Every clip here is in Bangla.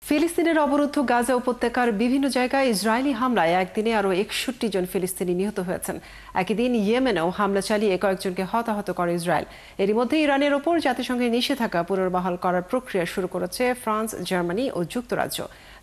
ফিলিস্তিনের অবরুদ্ধ গাজা উপত্যকার বিভিন্ন জায়গায় ইসরায়েলি হামলায় একদিনে আরও ৬১ জন ফিলিস্তিনি নিহত হয়েছেন। একই দিন ইয়েমেনেও হামলা চালিয়ে কয়েকজনকে হতাহত করে ইসরায়েল। এরই মধ্যে ইরানের ওপর জাতিসংঘের নিষেধাজ্ঞা পুনর্বহাল করার প্রক্রিয়া শুরু করেছে ফ্রান্স, জার্মানি ও যুক্তরাজ্য।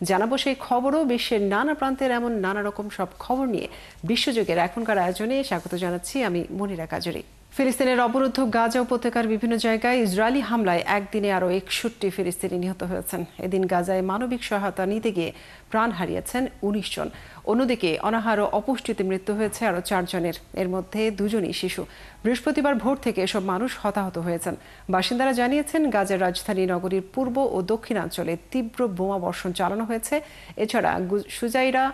জানাবো সেই খবরও বিশ্বের নানা প্রান্তের এমন নানা রকম সব খবর নিয়ে বিশ্বযোগের এখনকার আয়োজনে স্বাগত জানাচ্ছি আমি মনিরা কাজরি। ফিলিস্তিনের অবরুদ্ধ গাজা উপত্যকার বিভিন্ন জায়গায় ইসরায়েলি হামলায় একদিনে আরও ৬১ ফিলিস্তিনি নিহত হয়েছেন। এদিন গাজায় মানবিক সহায়তা নিতে গিয়ে প্রাণ হারিয়েছেন ১৯ জন। অন্যদিকে অনাহার ও অপুষ্টিতে মৃত্যু হয়েছে আরও ৪ জনের, এর মধ্যে ২ জনই শিশু। বৃহস্পতিবার ভোর থেকে এসব মানুষ হতাহত হয়েছেন। বাসিন্দারা জানিয়েছেন, গাজার রাজধানী নগরীর পূর্ব ও দক্ষিণাঞ্চলে তীব্র বোমা বর্ষণ চালানো হয়েছে। এছাড়া সুজাইরা,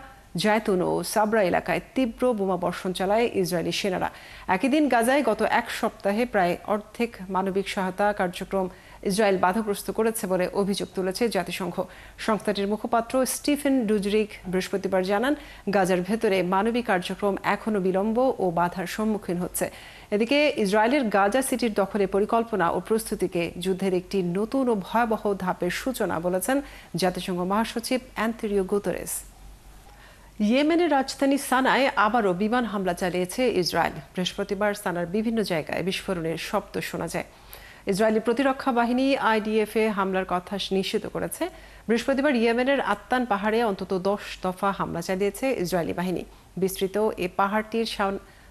জায়তুন ও সাবরা এলাকায় তীব্র বোমা বর্ষণ চালায় ইসরায়েলি সেনারা। একই দিন গাজায় গত এক সপ্তাহে প্রায় অর্ধেক মানবিক সহায়তা কার্যক্রম ইসরায়েল বাধাগ্রস্ত করেছে বলে অভিযোগ তুলেছে জাতিসংঘ। সংস্থাটির মুখপাত্র স্টিফেন ডুজরিক বৃহস্পতিবার জানান, গাজার ভেতরে মানবিক কার্যক্রম এখনও বিলম্ব ও বাধার সম্মুখীন হচ্ছে। এদিকে ইসরায়েলের গাজা সিটির দখলে পরিকল্পনা ও প্রস্তুতিকে যুদ্ধের একটি নতুন ও ভয়াবহ ধাপের সূচনা বলেছেন জাতিসংঘ মহাসচিব অ্যান্তোনিও গুতেরেস। ইয়েমেনের রাজধানী সানায় আবারও বিমান হামলা চালিয়েছে ইসরায়েল। বৃহস্পতিবার সানার বিভিন্ন জায়গায় বিস্ফোরণের শব্দ শোনা যায়। ইসরায়েলি প্রতিরক্ষা বাহিনী IDF-এ হামলার কথা নিশ্চিত করেছে। বৃহস্পতিবার ইয়েমেনের আত্তান পাহাড়ে অন্তত ১০ দফা হামলা চালিয়েছে ইসরায়েলি বাহিনী। বিস্তৃত এ পাহাড়টির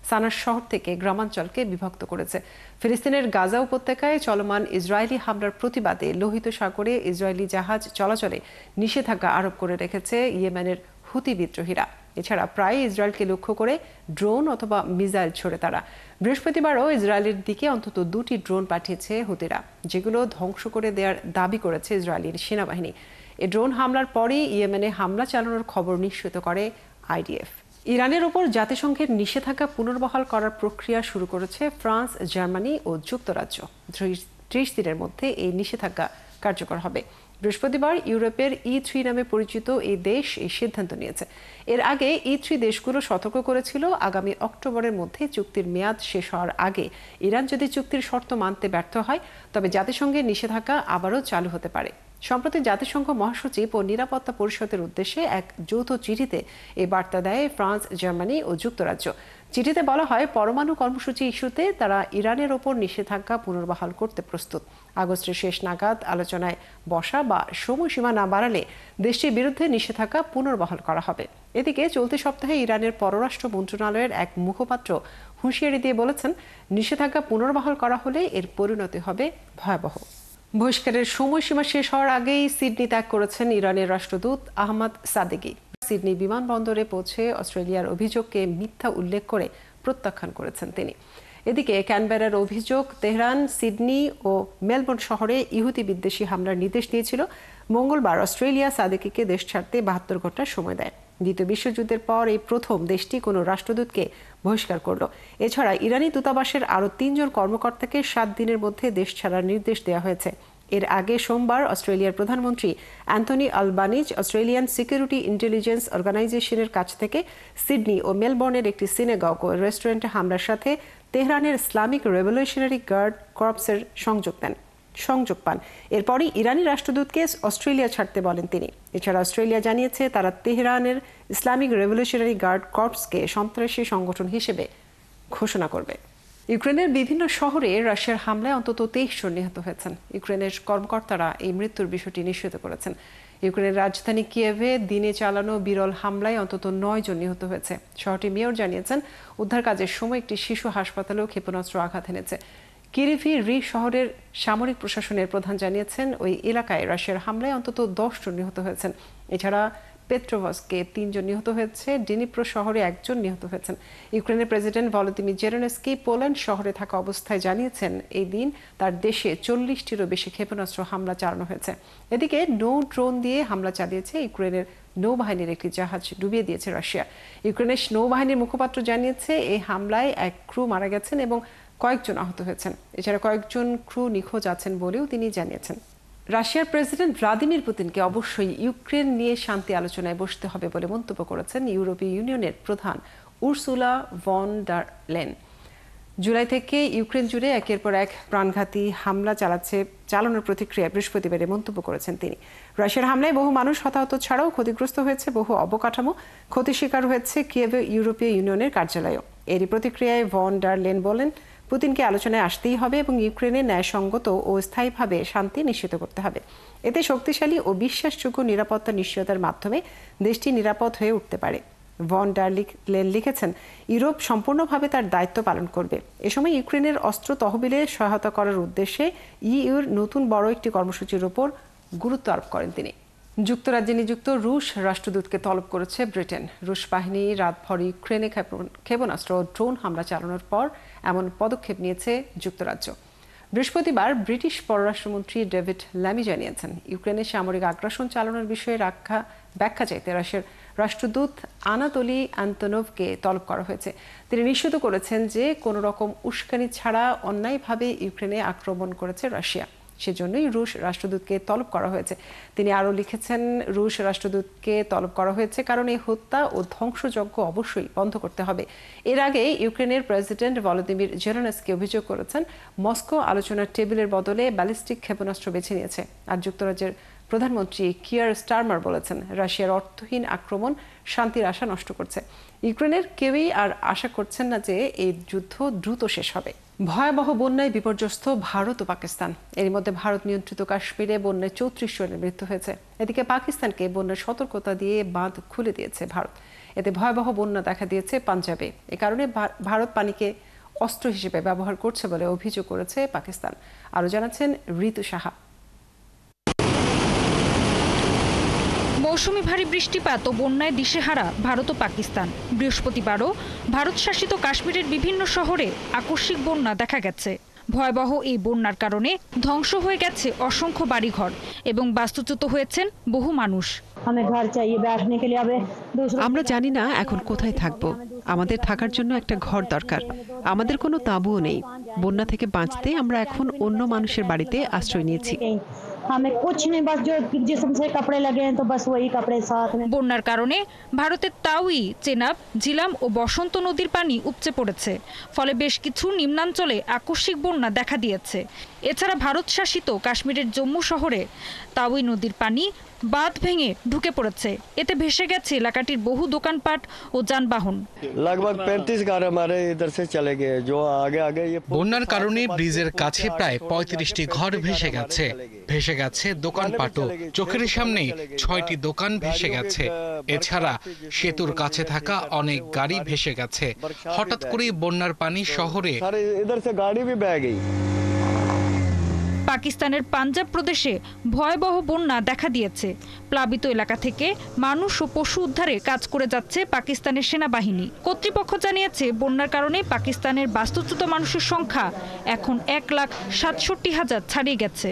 সানার শহর থেকে গ্রামাঞ্চলকে বিভক্ত করেছে। ফিলিস্তিনের গাজা উপত্যকায় চলমান ইসরায়েলি হামলার প্রতিবাদে লোহিত সাগরে ইসরায়েলি জাহাজ চলাচলে নিষেধাজ্ঞা আরোপ করে রেখেছে ইয়েমেনের হুতি বিদ্রোহীরা। এছাড়া প্রায় ইসরায়েলকে লক্ষ্য করে ড্রোন অথবা মিসাইল ছোড়ে তারা। বৃহস্পতিবারও ইসরায়েলের দিকে অন্তত ২টি ড্রোন পাঠিয়েছে হুতিরা, যেগুলো ধ্বংস করে দেওয়ার দাবি করেছে ইসরায়েলি সেনাবাহিনী। এ ড্রোন হামলার পরই ইয়েমেনে হামলা চালানোর খবর নিশ্চিত করে IDF। ইরানের ওপর জাতিসংঘের নিষেধাজ্ঞা পুনর্বহাল করার প্রক্রিয়া শুরু করেছে ফ্রান্স, জার্মানি ও যুক্তরাজ্য। ৩০ দিনের মধ্যে এই নিষেধাজ্ঞা কার্যকর হবে। বৃহস্পতিবার ইউরোপের E3 নামে পরিচিত এই দেশ এই সিদ্ধান্ত নিয়েছে। এর আগে E3 দেশগুলো সতর্ক করেছিল, আগামী অক্টোবরের মধ্যে চুক্তির মেয়াদ শেষ হওয়ার আগে ইরান যদি চুক্তির শর্ত মানতে ব্যর্থ হয়, তবে জাতিসংঘের নিষেধাজ্ঞা আবারও চালু হতে পারে। সম্প্রতি জাতিসংঘ মহাসচিব ও নিরাপত্তা পরিষদের উদ্দেশ্যে এক যৌথ চিঠিতে এই বার্তা দেয় ফ্রান্স, জার্মানি ও যুক্তরাজ্য। চিঠিতে বলা হয়, পরমাণু কর্মসূচি ইস্যুতে তারা ইরানের ওপর নিষেধাজ্ঞা পুনর্বহাল করতে প্রস্তুত। আগস্টের শেষ নাগাদ আলোচনায় বসা বা সময়সীমা না বাড়ালে দেশটির বিরুদ্ধে নিষেধাজ্ঞা পুনর্বহাল করা হবে। এদিকে চলতি সপ্তাহে ইরানের পররাষ্ট্র মন্ত্রণালয়ের এক মুখপাত্র হুঁশিয়ারি দিয়ে বলেছেন, নিষেধাজ্ঞা পুনর্বহাল করা হলে এর পরিণতি হবে ভয়াবহ। বহিষ্কারের সময়সীমা শেষ হওয়ার আগেই সিডনি ত্যাগ করেছেন ইরানের রাষ্ট্রদূত আহমদ সাদেকি। সিডনি বিমানবন্দরে পৌঁছে অস্ট্রেলিয়ার অভিযোগকে মিথ্যা উল্লেখ করে প্রত্যাখ্যান করেছেন তিনি। এদিকে ক্যানবেরার অভিযোগ, তেহরান, সিডনি ও মেলবোর্ন শহরে ইহুদি বিদ্বেষী হামলার নির্দেশ দিয়েছিল। মঙ্গলবার অস্ট্রেলিয়া সাদেকিকে দেশ ছাড়তে ৭২ ঘন্টার সময় দেয়। দ্বিতীয় বিশ্বযুদ্ধের পর এই প্রথম দেশটি কোনো রাষ্ট্রদূতকে বহিষ্কার করল। এছাড়া ইরানি দূতাবাসের আরও ৩ জন কর্মকর্তাকে ৭ দিনের মধ্যে দেশ ছাড়ার নির্দেশ দেওয়া হয়েছে। এর আগে সোমবার অস্ট্রেলিয়ার প্রধানমন্ত্রী Anthony Albanese Australian security intelligence অর্গানাইজেশনের কাছ থেকে সিডনি ও মেলবোর্নের একটি সিনেগগ ও রেস্টুরেন্টে হামলার সাথে তেহরানের ইসলামিক রেভলিউশনারি গার্ড কর্পসের সংযোগ পান। এরপরই ইরানি রাষ্ট্রদূতকে অস্ট্রেলিয়া ছাড়তে বলেন তিনি। এছাড়া অস্ট্রেলিয়া জানিয়েছে, তারা তেহরানের ইসলামিক রেভলিউশনারি গার্ড কর্পসকে সন্ত্রাসী সংগঠন হিসেবে ঘোষণা করবে। ইউক্রেনের বিভিন্ন শহরে রাশিয়ার হামলায় অন্তত ২৩ জন নিহত হয়েছেন। ইউক্রেনের কর্মকর্তারা এই মৃত্যুর বিষয়টি নিশ্চিত করেছেন। ইউক্রেনের রাজধানী কিয়েভে দিনে চালানো বিরল হামলায় অন্তত ৯ জন নিহত হয়েছে। শহরটির মেয়র জানিয়েছেন, উদ্ধার কাজের সময় একটি শিশু হাসপাতালেও ক্ষেপণাস্ত্র আঘাত এনেছে। কিরিভি রি শহরের সামরিক প্রশাসনের প্রধান জানিয়েছেন, ওই এলাকায় রাশিয়ার হামলায় অন্তত ১০ জন নিহত হয়েছেন। এছাড়া পেট্রোভস্কে ৩ জন নিহত হয়েছে, ডিনিপ্রো শহরে ১ জন নিহত হয়েছেন। ইউক্রেনের প্রেসিডেন্ট ভলোদিমির জেলেনস্কি পোল্যান্ড শহরে থাকা অবস্থায় জানিয়েছেন, এই দিন তার দেশে ৪০টিরও বেশি ক্ষেপণাস্ত্র হামলা চালানো হয়েছে। এদিকে ড্রোন দিয়ে হামলা চালিয়েছে ইউক্রেনের নৌবাহিনীর একটি জাহাজ ডুবিয়ে দিয়েছে রাশিয়া। ইউক্রেনের নৌবাহিনীর মুখপাত্র জানিয়েছে, এই হামলায় এক ক্রু মারা গেছেন এবং কয়েকজন আহত হয়েছেন। এছাড়া কয়েকজন ক্রু নিখোঁজ আছেন বলেও তিনি জানিয়েছেন। রাশিয়ার প্রেসিডেন্ট ভ্লাদিমির পুতিনকে অবশ্যই ইউক্রেন নিয়ে শান্তি আলোচনায় বসতে হবে বলে মন্তব্য করেছেন ইউরোপীয় ইউনিয়নের প্রধান উর্সুলা ভন ডার লেন। জুলাই থেকে ইউক্রেন জুড়ে একের পর এক প্রাণঘাতী হামলা চালানোর প্রতিক্রিয়ায় বৃহস্পতিবার মন্তব্য করেছেন তিনি। রাশিয়ার হামলায় বহু মানুষ হতাহত ছাড়াও ক্ষতিগ্রস্ত হয়েছে, বহু অবকাঠামো ক্ষতির শিকার হয়েছে কিয়েভে ইউরোপীয় ইউনিয়নের কার্যালয়ও। এরই প্রতিক্রিয়ায় ভন ডার লেন বলেন, পুতিনকে আলোচনায় আসতেই হবে এবং ইউক্রেনে ন্যায়সঙ্গত ও স্থায়ীভাবে শান্তি নিশ্চিত করতে হবে। এতে শক্তিশালী ও বিশ্বাসযোগ্য নিরাপত্তা নিশ্চয়তার মাধ্যমে দেশটি নিরাপদ হয়ে উঠতে পারে। ভন ডার লেন লিখেছেন, ইউরোপ সম্পূর্ণভাবে তার দায়িত্ব পালন করবে। এ সময় ইউক্রেনের অস্ত্র তহবিলে সহায়তা করার উদ্দেশ্যে ইউর নতুন বড় একটি কর্মসূচির উপর গুরুত্ব আরোপ করেন তিনি। যুক্তরাজ্যে নিযুক্ত রুশ রাষ্ট্রদূতকে তলব করেছে ব্রিটেন। রুশ বাহিনী রাতভর ইউক্রেনে ক্ষেপণাস্ত্র ও ড্রোন হামলা চালানোর পর এমন পদক্ষেপ নিয়েছে যুক্তরাজ্য। বৃহস্পতিবার ব্রিটিশ পররাষ্ট্রমন্ত্রী ডেভিড ল্যামি জানিয়েছেন, ইউক্রেনে সামরিক আগ্রাসন চালানোর বিষয়ে ব্যাখ্যা চাইতে রাশিয়ার রাষ্ট্রদূত আনাতোলি আন্তনোভকে তলব করা হয়েছে। তিনি নিশ্চিত করেছেন যে কোনো রকম উস্কানি ছাড়া অন্যায়ভাবে ইউক্রেনে আক্রমণ করেছে রাশিয়া। সেজন্যই রুশ রাষ্ট্রদূতকে তলব করা হয়েছে। তিনি আরও লিখেছেন, রুশ রাষ্ট্রদূতকে তলব করা হয়েছে কারণ এই হত্যা ও ধ্বংসযজ্ঞ অবশ্যই বন্ধ করতে হবে। এর আগে ইউক্রেনের প্রেসিডেন্ট ভলোদিমির জেলেনস্কি অভিযোগ করেছেন, মস্কো আলোচনার টেবিলের বদলে ব্যালিস্টিক ক্ষেপণাস্ত্র বেছে নিয়েছে। আর যুক্তরাজ্যের প্রধানমন্ত্রী কিয়ার স্টারমার বলেছেন, রাশিয়ার অর্থহীন আক্রমণ শান্তির আশা নষ্ট করছে। ইউক্রেনের কেউই আর আশা করছেন না যে এই যুদ্ধ দ্রুত শেষ হবে। ভয়াবহ বন্যায় বিপর্যস্ত ভারত ও পাকিস্তান। এর মধ্যে ভারত নিয়ন্ত্রিত কাশ্মীরে বন্যায় 34 জনের মৃত্যু হয়েছে। এদিকে পাকিস্তানকে বন্যার সতর্কতা দিয়ে বাঁধ খুলে দিয়েছে ভারত। এতে ভয়াবহ বন্যা দেখা দিয়েছে পাঞ্জাবে। এ কারণে ভারত পানিকে অস্ত্র হিসেবে ব্যবহার করছে বলে অভিযোগ করেছে পাকিস্তান। আরও জানাচ্ছেন ঋতু সাহা। মৌসুমি ভারী বৃষ্টিপাত ও বন্যায় দিশেহারা ভারত ও পাকিস্তান। বৃহস্পতিবারও ভারত শাসিত কাশ্মীরের বিভিন্ন শহরে আকস্মিক বন্যা দেখা গেছে। ভয়াবহ এই বন্যার কারণে ধ্বংস হয়ে গেছে অসংখ্য বাড়িঘর এবং বাস্তুচ্যুত হয়েছেন বহু মানুষ। আমরা জানি না এখন কোথায় থাকব। আমাদের থাকার জন্য একটা ঘর দরকার। আমাদের কোনো তাঁবুও নেই। বন্যা থেকে বাঁচতে আমরা এখন অন্য মানুষের বাড়িতে আশ্রয় নিয়েছি। বন্যার কারণে ভারতের তাউই, চেনাব, জিলাম ও বসন্ত নদীর পানি উপচে পড়েছে। ফলে বেশ কিছু নিম্নাঞ্চলে আকস্মিক বন্যা দেখা দিয়েছে। এছাড়া ভারত শাসিত কাশ্মীরের জম্মু শহরে তাউই নদীর পানি বাঁধ ভেঙে ঢুকে পড়েছে। এতে ভেসে গেছে এলাকাটির বহু দোকানপাট ও যানবাহন। বন্যার কারণে ব্রিজের কাছে প্রায় 35টি ঘর ভেসে গেছে। ভেসে গেছে দোকানপাটও। চোখের সামনে 6টি দোকান ভেসে গেছে। এছাড়া সেতুর কাছে থাকা অনেক গাড়ি ভেসে গেছে। হঠাৎ করেই বন্যার পানি শহরে। পাকিস্তানের পাঞ্জাব প্রদেশে ভয়াবহ বন্যা দেখা দিয়েছে। প্লাবিত এলাকা থেকে মানুষ ও পশু উদ্ধারে কাজ করে যাচ্ছে পাকিস্তানের সেনাবাহিনী। কর্তৃপক্ষ জানিয়েছে, বন্যার কারণে পাকিস্তানের বাস্তুচ্যুত মানুষের সংখ্যা এখন 1,67,000 ছাড়িয়ে গেছে।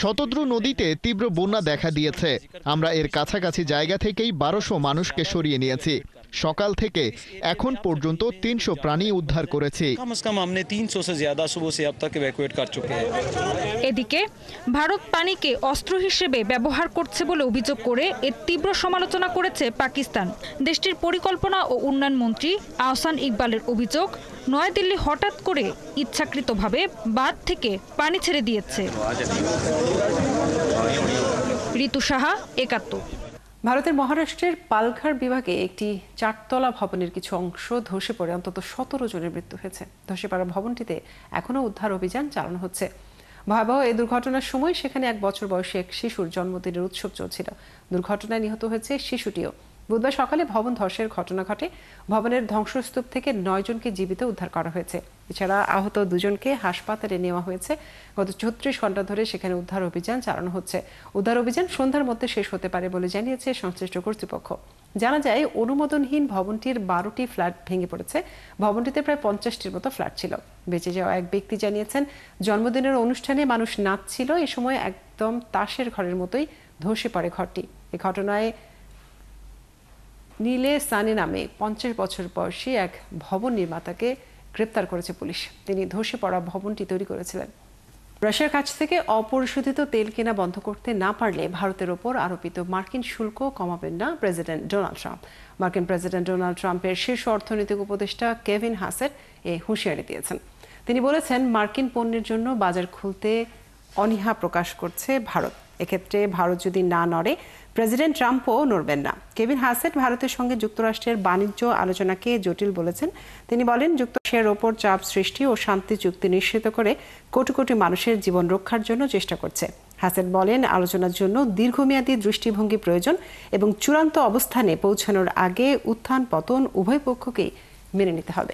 শতদ্রু নদীতে তীব্র বন্যা দেখা দিয়েছে। আমরা এর কাছাকাছি জায়গা থেকেই 1200 মানুষকে সরিয়ে নিয়েছি। সকাল থেকে এখন পর্যন্ত 300 প্রাণী উদ্ধার করেছি। এদিকে ভারত পানিকে অস্ত্র হিসেবে ব্যবহার করছে বলে অভিযোগ করে এর তীব্র সমালোচনা করেছে পাকিস্তান। দেশটির পরিকল্পনা ও উন্নয়ন মন্ত্রী আহসান ইকবালের অভিযোগ, নয়াদিল্লি হঠাৎ করে ইচ্ছাকৃতভাবে বাঁধ থেকে পানি ছেড়ে দিয়েছে। ঋতু সাহা, 71। ভারতের মহারাষ্ট্রের পালঘর বিভাগে একটি 4তলা ভবনের কিছু অংশ ধসে পড়ে অন্তত 17 জনের মৃত্যু হয়েছে। ধসে পড়া ভবনটিতে এখনও উদ্ধার অভিযান চালানো হচ্ছে। ভয়াবহ এই দুর্ঘটনার সময় সেখানে 1 বছর বয়সী এক শিশুর জন্মদিনের উৎসব চলছিল। দুর্ঘটনায় নিহত হয়েছে শিশুটিও। বুধবার সকালে ভবন ধসের ঘটনা ঘটে। ভবনের ধ্বংসস্তূপ থেকে 9 জনকে জীবিত উদ্ধার করা হয়েছে। এছাড়া আহত 2 জনকে হাসপাতালে নেওয়া হয়েছে। গত 34 ঘন্টা ধরে সেখানে উদ্ধার অভিযান চালানো হচ্ছে। উদ্ধার অভিযান সন্ধ্যার মধ্যে শেষ হতে পারে বলে জানিয়েছে সংশ্লিষ্ট কর্তৃপক্ষ। জানা যায়, অনুমোদনহীন ভবনটির 12টি ফ্ল্যাট ভেঙে পড়েছে। ভবনটিতে প্রায় 50টির মতো ফ্ল্যাট ছিল। বেঁচে যাওয়া এক ব্যক্তি জানিয়েছেন, জন্মদিনের অনুষ্ঠানে মানুষ নাচছিল। এ সময় একদম তাসের ঘরের মতোই ধসে পড়ে ঘরটি। এই ঘটনায় নীলে সানি নামে 50 বছর বয়সী এক ভবন নির্মাতাকে গ্রেপ্তার করেছে পুলিশ। তিনি ধসে পড়া ভবনটি তৈরি করেছিলেন। রাশিয়ার কাছ থেকে অপরিশোধিত তেল কেনা বন্ধ করতে না পারলে ভারতের ওপর আরোপিত মার্কিন শুল্ক কমাবেন না প্রেসিডেন্ট ডোনাল্ড ট্রাম্প। মার্কিন প্রেসিডেন্ট ডোনাল্ড ট্রাম্পের শীর্ষ অর্থনৈতিক উপদেষ্টা কেভিন হাসেট এ হুঁশিয়ারি দিয়েছেন। তিনি বলেছেন, মার্কিন পণ্যের জন্য বাজার খুলতে অনীহা প্রকাশ করছে ভারত। এক্ষেত্রে ভারত যদি না নড়ে, প্রেসিডেন্ট ট্রাম্পও নড়বেন না। কেভিন হাসেট ভারতের সঙ্গে যুক্তরাষ্ট্রের বাণিজ্য আলোচনাকে জটিল বলেছেন। তিনি বলেন, যুক্তরাষ্ট্রের ওপর চাপ সৃষ্টি ও শান্তি চুক্তি নিশ্চিত করে কোটি কোটি মানুষের জীবন রক্ষার জন্য চেষ্টা করছে। হাসেট বলেন, আলোচনার জন্য দীর্ঘমেয়াদী দৃষ্টিভঙ্গি প্রয়োজন এবং চূড়ান্ত অবস্থানে পৌঁছানোর আগে উত্থান পতন উভয় পক্ষকেই মেনে নিতে হবে।